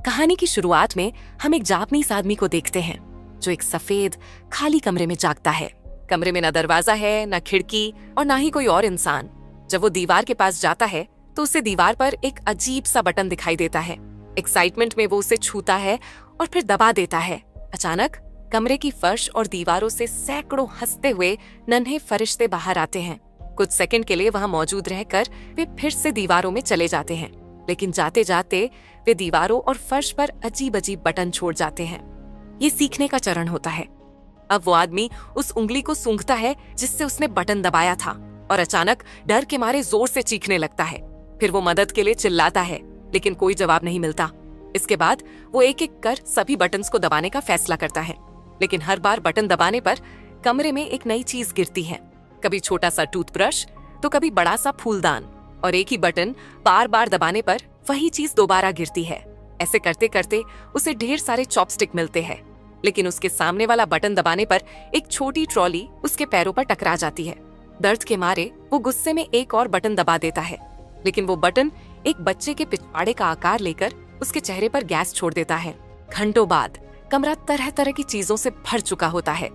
कहानी की शुरुआत में हम एक जापानीज आदमी को देखते हैं जो एक सफेद खाली कमरे में जागता है। कमरे में न दरवाजा है, न खिड़की और ना ही कोई और इंसान। जब वो दीवार के पास जाता है तो उसे दीवार पर एक अजीब सा बटन दिखाई देता है। एक्साइटमेंट में वो उसे छूता है और फिर दबा देता है। अचानक कमरे की फर्श और दीवारों से सैकड़ों हंसते हुए नन्हे फरिश्ते बाहर आते हैं। कुछ सेकंड के लिए वहां मौजूद रहकर वे फिर से दीवारों में चले जाते हैं, लेकिन जाते जाते वे दीवारों और फर्श पर अजीब अजीब बटन छोड़ जाते हैं। ये सीखने का चरण होता है। अब वो आदमी उस उंगली को सूंघता है जिससे उसने बटन दबाया था और अचानक डर के मारे जोर से चीखने लगता है। फिर वो मदद के लिए चिल्लाता है, लेकिन कोई जवाब नहीं मिलता। इसके बाद वो एक एक कर सभी बटन्स को दबाने का फैसला करता है, लेकिन हर बार बटन दबाने पर कमरे में एक नई चीज गिरती है। कभी छोटा सा टूथब्रश तो कभी बड़ा सा फूलदान, और एक ही बटन बार बार दबाने पर वही चीज दोबारा गिरती है। ऐसे करते करते उसे ढेर सारे चॉपस्टिक मिलते हैं, लेकिन उसके सामने वाला बटन दबाने पर एक छोटी ट्रॉली उसके पैरों पर टकरा जाती है। दर्द के मारे वो गुस्से में एक और बटन दबा देता है, लेकिन वो बटन एक बच्चे के पिछवाड़े का आकार लेकर उसके चेहरे पर गैस छोड़ देता है। घंटों बाद कमरा तरह तरह की चीजों से भर चुका होता है।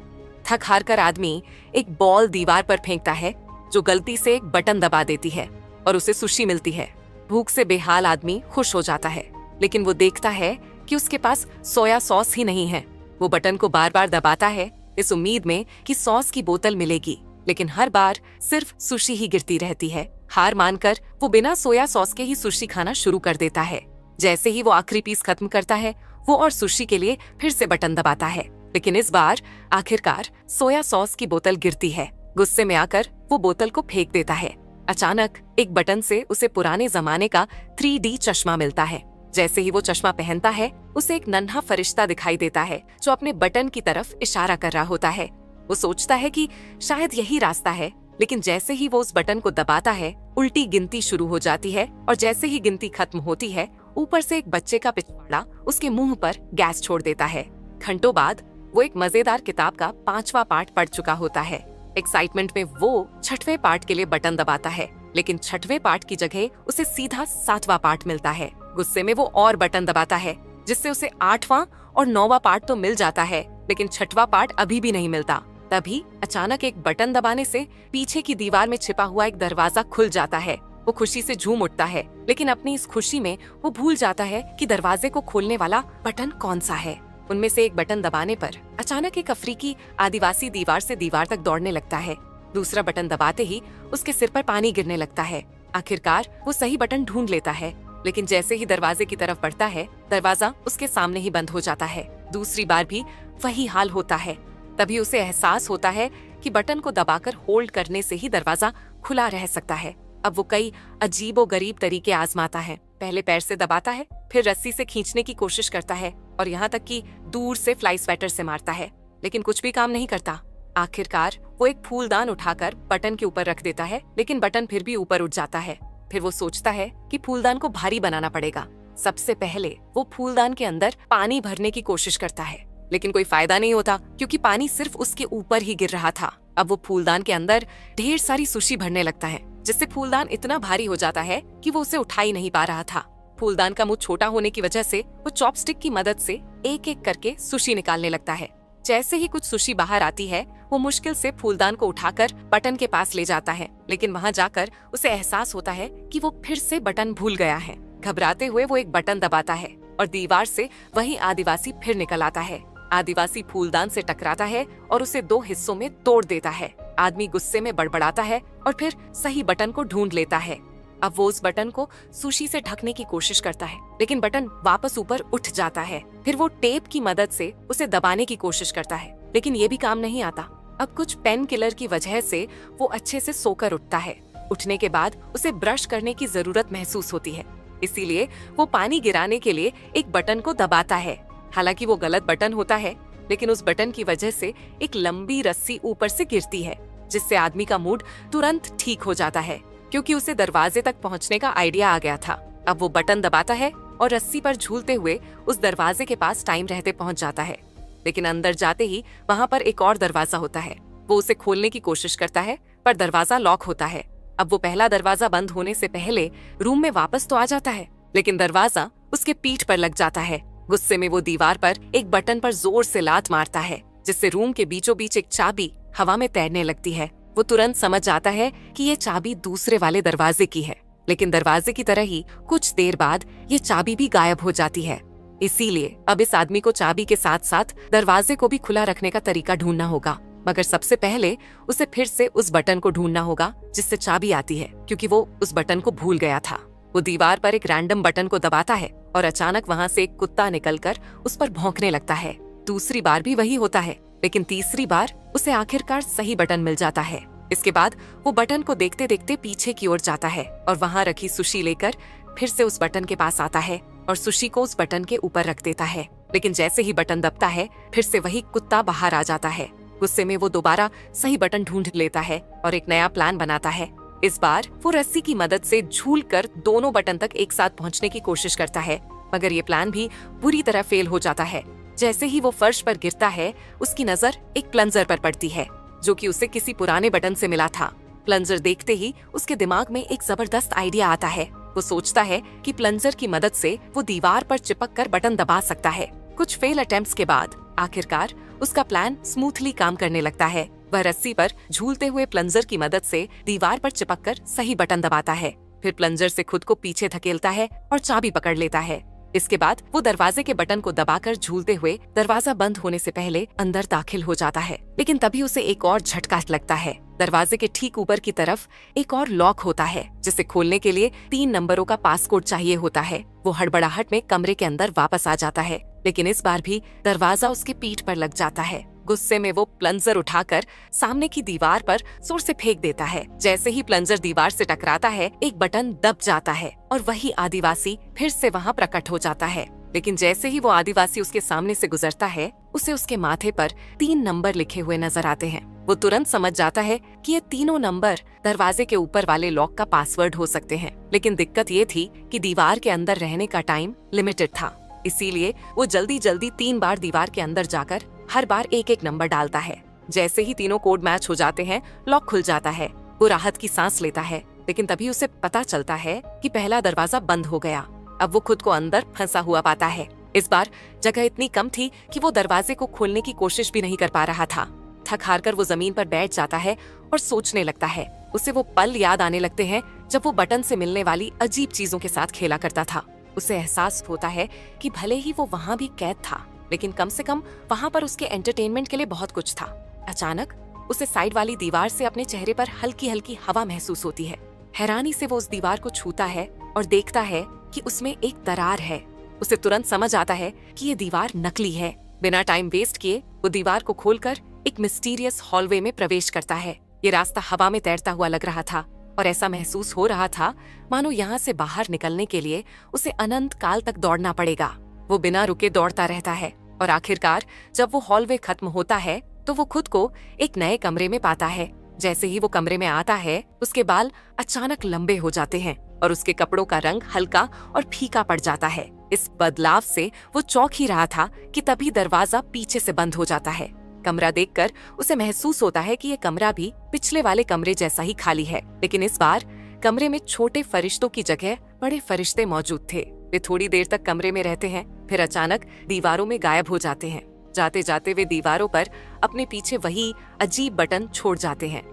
थक हार कर आदमी एक बॉल दीवार पर फेंकता है जो गलती से एक बटन दबा देती है और उसे सुशी मिलती है। भूख से बेहाल आदमी खुश हो जाता है, लेकिन वो देखता है कि उसके पास सोया सॉस ही नहीं है। वो बटन को बार बार दबाता है इस उम्मीद में कि सॉस की बोतल मिलेगी, लेकिन हर बार सिर्फ सुशी ही गिरती रहती है। हार मानकर वो बिना सोया सॉस के ही सुशी खाना शुरू कर देता है। जैसे ही वो आखिरी पीस खत्म करता है, वो और सुशी के लिए फिर से बटन दबाता है, लेकिन इस बार आखिरकार सोया सॉस की बोतल गिरती है। गुस्से में आकर वो बोतल को फेंक देता है। अचानक एक बटन से उसे पुराने जमाने का 3D चश्मा मिलता है। जैसे ही वो चश्मा पहनता है, उसे एक नन्हा फरिश्ता दिखाई देता है जो अपने बटन की तरफ इशारा कर रहा होता है। वो सोचता है कि शायद यही रास्ता है, लेकिन जैसे ही वो उस बटन को दबाता है, उल्टी गिनती शुरू हो जाती है और जैसे ही गिनती खत्म होती है, ऊपर से एक बच्चे का पिछवाड़ा उसके मुंह पर गैस छोड़ देता है। घंटों बाद वो एक मजेदार किताब का 5वां पार्ट पढ़ चुका होता है। एक्साइटमेंट में वो 6वें पार्ट के लिए बटन दबाता है, लेकिन 6वें पार्ट की जगह उसे सीधा 7वां पार्ट मिलता है। गुस्से में वो और बटन दबाता है, जिससे उसे 8वां और 9वां पार्ट तो मिल जाता है, लेकिन 6वां पार्ट अभी भी नहीं मिलता। तभी अचानक एक बटन दबाने से पीछे की दीवार में छिपा हुआ एक दरवाजा खुल जाता है। वो खुशी से झूम उठता है, लेकिन अपनी इस खुशी में वो भूल जाता है कि दरवाजे को खोलने वाला बटन कौन सा है। उनमें से एक बटन दबाने पर अचानक एक अफ्रीकी आदिवासी दीवार से दीवार तक दौड़ने लगता है। दूसरा बटन दबाते ही उसके सिर पर पानी गिरने लगता है। आखिरकार वो सही बटन ढूंढ लेता है, लेकिन जैसे ही दरवाजे की तरफ बढ़ता है, दरवाजा उसके सामने ही बंद हो जाता है। दूसरी बार भी वही हाल होता है। तभी उसे एहसास होता है कि बटन को दबाकर होल्ड करने से ही दरवाजा खुला रह सकता है। अब वो कई अजीबोगरीब तरीके आजमाता है। पहले पैर से दबाता है, फिर रस्सी से खींचने की कोशिश करता है और यहाँ तक कि दूर से फ्लाई स्वेटर से मारता है, लेकिन कुछ भी काम नहीं करता। आखिरकार वो एक फूलदान उठाकर बटन के ऊपर रख देता है, लेकिन बटन फिर भी ऊपर उठ जाता है। फिर वो सोचता है कि फूलदान को भारी बनाना पड़ेगा। सबसे पहले वो फूलदान के अंदर पानी भरने की कोशिश करता है, लेकिन कोई फायदा नहीं होता क्योंकि पानी सिर्फ उसके ऊपर ही गिर रहा था। अब वो फूलदान के अंदर ढेर सारी सुशी भरने लगता है, जिससे फूलदान इतना भारी हो जाता है कि वो उसे उठा ही नहीं पा रहा था। फूलदान का मुंह छोटा होने की वजह से वो चॉपस्टिक की मदद से एक एक करके सुशी निकालने लगता है। जैसे ही कुछ सुशी बाहर आती है, वो मुश्किल से फूलदान को उठाकर बटन के पास ले जाता है, लेकिन वहाँ जाकर उसे एहसास होता है कि वो फिर से बटन भूल गया है। घबराते हुए वो एक बटन दबाता है और दीवार से वही आदिवासी फिर निकल आता है। आदिवासी फूलदान से टकराता है और उसे 2 हिस्सों में तोड़ देता है। आदमी गुस्से में बड़बड़ाता है और फिर सही बटन को ढूंढ लेता है। अब वो उस बटन को सुशी से ढकने की कोशिश करता है, लेकिन बटन वापस ऊपर उठ जाता है। फिर वो टेप की मदद से उसे दबाने की कोशिश करता है, लेकिन ये भी काम नहीं आता। अब कुछ पेन किलर की वजह से वो अच्छे से सोकर उठता है। उठने के बाद उसे ब्रश करने की जरूरत महसूस होती है, इसीलिए वो पानी गिराने के लिए एक बटन को दबाता है। हालांकि वो गलत बटन होता है, लेकिन उस बटन की वजह से एक लंबी रस्सी ऊपर से गिरती है, जिससे आदमी का मूड तुरंत ठीक हो जाता है, क्योंकि उसे दरवाजे तक पहुंचने का आइडिया आ गया था। अब वो बटन दबाता है और रस्सी पर झूलते हुए उस दरवाजे के पास टाइम रहते पहुंच जाता है, लेकिन अंदर जाते ही वहाँ पर एक और दरवाजा होता है। वो उसे खोलने की कोशिश करता है, पर दरवाजा लॉक होता है। अब वो पहला दरवाजा बंद होने से पहले रूम में वापस तो आ जाता है, लेकिन दरवाजा उसके पीठ पर लग जाता है। गुस्से में वो दीवार पर एक बटन पर जोर से लात मारता है, जिससे रूम के बीचों बीच एक चाबी हवा में तैरने लगती है। वो तुरंत समझ जाता है कि ये चाबी दूसरे वाले दरवाजे की है, लेकिन दरवाजे की तरह ही कुछ देर बाद ये चाबी भी गायब हो जाती है। इसीलिए अब इस आदमी को चाबी के साथ साथ दरवाजे को भी खुला रखने का तरीका ढूंढना होगा, मगर सबसे पहले उसे फिर से उस बटन को ढूंढना होगा जिससे चाबी आती है, क्योंकि वो उस बटन को भूल गया था। वो दीवार पर एक रैंडम बटन को दबाता है और अचानक वहाँ से एक कुत्ता निकलकर उस पर भौंकने लगता है। दूसरी बार भी वही होता है, लेकिन तीसरी बार उसे आखिरकार सही बटन मिल जाता है। इसके बाद वो बटन को देखते देखते पीछे की ओर जाता है और वहाँ रखी सुशी लेकर फिर से उस बटन के पास आता है और सुशी को उस बटन के ऊपर रख देता है। लेकिन जैसे ही बटन दबता है, फिर से वही कुत्ता बाहर आ जाता है। गुस्से में वो दोबारा सही बटन ढूंढ लेता है और एक नया प्लान बनाता है। इस बार वो रस्सी की मदद से झूलकर दोनों बटन तक एक साथ पहुंचने की कोशिश करता है, मगर ये प्लान भी बुरी तरह फेल हो जाता है। जैसे ही वो फर्श पर गिरता है, उसकी नजर एक प्लंजर पर पड़ती है, जो कि उसे किसी पुराने बटन से मिला था। प्लंजर देखते ही उसके दिमाग में एक जबरदस्त आइडिया आता है। वो सोचता है कि प्लंजर की मदद से वो दीवार पर चिपक कर बटन दबा सकता है। कुछ फेल अटेम्प्ट्स के बाद आखिरकार उसका प्लान स्मूथली काम करने लगता है। वह रस्सी पर झूलते हुए प्लंजर की मदद से दीवार पर चिपककर सही बटन दबाता है, फिर प्लंजर से खुद को पीछे धकेलता है और चाबी पकड़ लेता है। इसके बाद वो दरवाजे के बटन को दबाकर झूलते हुए दरवाजा बंद होने से पहले अंदर दाखिल हो जाता है। लेकिन तभी उसे एक और झटका लगता है। दरवाजे के ठीक ऊपर की तरफ एक और लॉक होता है, जिसे खोलने के लिए 3 नंबरों का पासकोड चाहिए होता है। वो हड़बड़ाहट में कमरे के अंदर वापस आ जाता है, लेकिन इस बार भी दरवाजा उसके पीठ पर लग जाता है। गुस्से में वो प्लंजर उठाकर सामने की दीवार पर जोर से फेंक देता है। जैसे ही प्लंजर दीवार से टकराता है, एक बटन दब जाता है और वही आदिवासी फिर से वहाँ प्रकट हो जाता है। लेकिन जैसे ही वो आदिवासी उसके सामने से गुजरता है, उसे उसके माथे पर 3 नंबर लिखे हुए नजर आते हैं। वो तुरंत समझ जाता है कि ये तीनों नंबर दरवाजे के ऊपर वाले लॉक का पासवर्ड हो सकते हैं। लेकिन दिक्कत ये थी कि दीवार के अंदर रहने का टाइम लिमिटेड था, इसीलिए वो जल्दी जल्दी 3 बार दीवार के अंदर जाकर हर बार एक एक नंबर डालता है। जैसे ही तीनों कोड मैच हो जाते हैं, लॉक खुल जाता है। वो राहत की सांस लेता है, लेकिन तभी उसे पता चलता है कि पहला दरवाजा बंद हो गया। अब वो खुद को अंदर फंसा हुआ पाता है। इस बार जगह इतनी कम थी कि वो दरवाजे को खोलने की कोशिश भी नहीं कर पा रहा था। थक हार कर वो जमीन पर बैठ जाता है और सोचने लगता है। उसे वो पल याद आने लगते हैं जब वो बटन से मिलने वाली अजीब चीजों के साथ खेला करता था। उसे एहसास होता है कि भले ही वो वहाँ भी कैद था, लेकिन कम से कम वहाँ पर उसके एंटरटेनमेंट के लिए बहुत कुछ था। अचानक उसे साइड वाली दीवार से अपने चेहरे पर हल्की हल्की हवा महसूस होती है। हैरानी से वो उस दीवार को छूता है और देखता है कि उसमें एक दरार है। उसे तुरंत समझ आता है कि ये दीवार नकली है। बिना टाइम वेस्ट किए वो दीवार को खोलकर एक मिस्टीरियस हॉलवे में प्रवेश करता है। ये रास्ता हवा में तैरता हुआ लग रहा था और ऐसा महसूस हो रहा था मानो यहाँ से बाहर निकलने के लिए उसे अनंत काल तक दौड़ना पड़ेगा। वो बिना रुके दौड़ता रहता है और आखिरकार जब वो हॉलवे खत्म होता है तो वो खुद को एक नए कमरे में पाता है। जैसे ही वो कमरे में आता है, उसके बाल अचानक लंबे हो जाते हैं और उसके कपड़ों का रंग हल्का और फीका पड़ जाता है। इस बदलाव से वो चौंक ही रहा था कि तभी दरवाजा पीछे से बंद हो जाता है। कमरा देखकर उसे महसूस होता है कि ये कमरा भी पिछले वाले कमरे जैसा ही खाली है, लेकिन इस बार कमरे में छोटे फरिश्तों की जगह बड़े फरिश्ते मौजूद थे। वे थोड़ी देर तक कमरे में रहते हैं, फिर अचानक दीवारों में गायब हो जाते हैं। जाते जाते वे दीवारों पर अपने पीछे वही अजीब बटन छोड़ जाते हैं।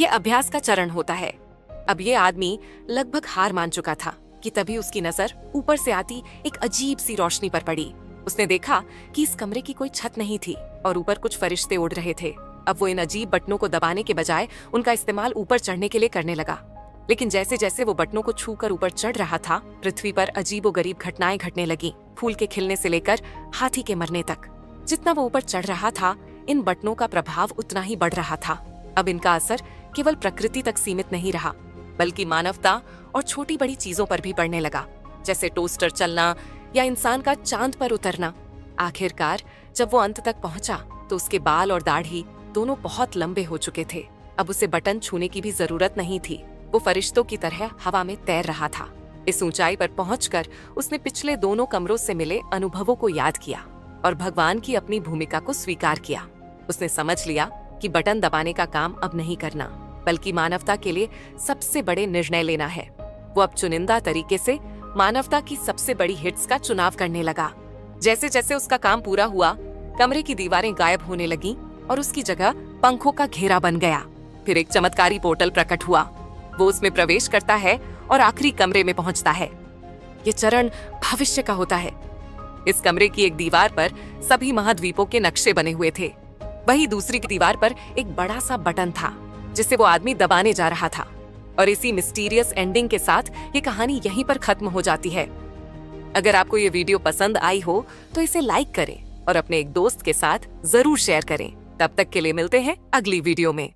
ये अभ्यास का चरण होता है। अब ये आदमी लगभग हार मान चुका था कि तभी उसकी नजर ऊपर से आती एक अजीब सी रोशनी पर पड़ी। उसने देखा कि इस कमरे की कोई छत नहीं थी और ऊपर कुछ फरिश्ते उड़ रहे थे। अब वो इन अजीब बटनों को दबाने के बजाय उनका इस्तेमाल ऊपर चढ़ने के लिए करने लगा। लेकिन जैसे जैसे वो बटनों को छूकर ऊपर चढ़ रहा था, पृथ्वी पर अजीबोगरीब घटनाएं घटने लगीं। फूल के खिलने से लेकर हाथी के मरने तक। जितना वो ऊपर चढ़ रहा था, इन बटनों का प्रभाव उतना ही बढ़ रहा था। अब इनका असर केवल प्रकृति तक सीमित नहीं रहा, बल्कि मानवता और छोटी बड़ी चीजों पर भी पड़ने लगा, जैसे टोस्टर चलना या इंसान का चांद पर उतरना। आखिरकार जब वो अंत तक पहुंचा तो उसके बाल और दाढ़ी दोनों बहुत लंबे हो चुके थे। अब उसे बटन छूने की भी जरूरत नहीं थी। वो फरिश्तों की तरह हवा में तैर रहा था। इस ऊंचाई पर पहुंचकर उसने पिछले दोनों कमरों से मिले अनुभवों को याद किया और भगवान की अपनी भूमिका को स्वीकार किया। उसने समझ लिया कि बटन दबाने का काम अब नहीं करना, बल्कि मानवता के लिए सबसे बड़े निर्णय लेना है। वो अब चुनिंदा तरीके से मानवता की सबसे बड़ी हिट्स का चुनाव करने लगा। जैसे जैसे उसका काम पूरा हुआ, कमरे की दीवारें गायब होने लगीं और उसकी जगह पंखों का घेरा बन गया। फिर एक चमत्कारी पोर्टल प्रकट हुआ। वो उसमें प्रवेश करता है और आखिरी कमरे में पहुंचता है। ये चरण भविष्य का होता है। इस कमरे की एक दीवार पर सभी महाद्वीपों के नक्शे बने हुए थे। वही दूसरी की दीवार पर एक बड़ा सा बटन था जिसे वो आदमी दबाने जा रहा था। और इसी मिस्टीरियस एंडिंग के साथ ये कहानी यहीं पर खत्म हो जाती है। अगर आपको ये वीडियो पसंद आई हो तो इसे लाइक करें और अपने एक दोस्त के साथ जरूर शेयर करें। तब तक के लिए मिलते हैं अगली वीडियो में।